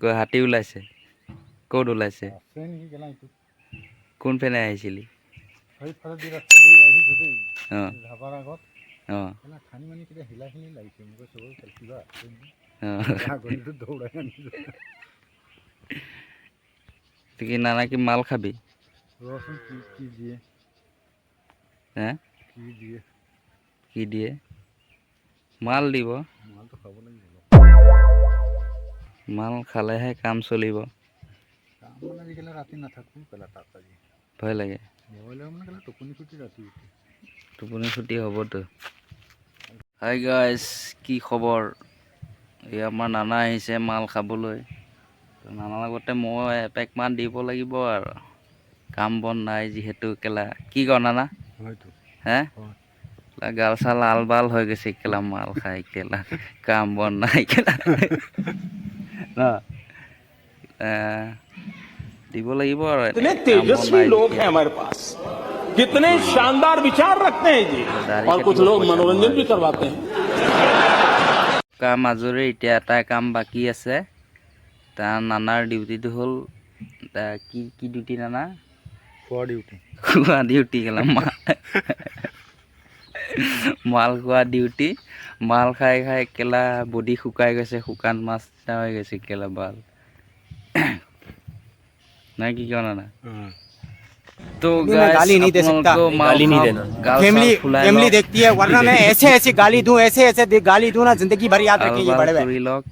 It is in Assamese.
গৈ হাতী ওলাইছে ক'ত ওলাইছে আছে নেকি কেলা এইটো কোন ফেনে আহিছিলি সেইফালে দি ৰাস্তা দি আহিছোঁ দেই অঁ ধাবাৰ আগত অঁ কেলা খানি মানে কিবা হিলাখিনি লাগিছে মোক চবৰ কিবা আছে নেকি অঁ গলিটো দৌৰাই আনিছোঁ কি নানা কি মাল খাবি ৰচোন কি দিয়ে হে কি দিয়ে কি দিয়ে মাল দিব মালটো খাব লাগিব মাল খালেহে কাম চলিব কাম মানে আজিকালি ৰাতি নাথাকোঁ কেলা তাত আজি ভয় লাগে ভয় লাগে মানে কেলা টোপনি ক্ষতি ৰাতি টোপনি ক্ষতি হ'বতো হাই গাইজ কি খবৰ এই আমাৰ নানা আহিছে মাল খাবলৈ নানাৰ লগতে মই এপেকমান দিব লাগিব আৰু কাম বন নাই যিহেতু কেলা কি কৰ নানা হয়তো হে গাল চাল লাল বাল হৈ গৈছে কেলা মাল খাই কেলা কাম বন নাই কেলা ন দিব লাগিব আৰু कितने तेजस्वी लोग हैं हमारे पास कितने शानदार विचार रखते हैं जी और कुछ लोग मनोरंजन भी करवाते हैं কাম আজৰি এতিয়া এটা কাম বাকী আছে তাৰ নানাৰ ডিউটিটো হ'ল কি কি ডিউটি নানা খোৱা ডিউটি খোৱা ডিউটি কেলা মাল খোৱা ডিউটি মাল খাই খাই কেলা বডি শুকাই গৈছে শুকান মাছ নিচিনা হৈ গৈছে কেলা বাল নাই কি কয় নানা तो गाली नहीं दे सकता गाली नहीं देना फैमिली देखती है वरना मैं ऐसे ऐसे गाली दूं ऐसे ऐसे गाली दूं ना जिंदगी भर याद रखें ये बड़े लग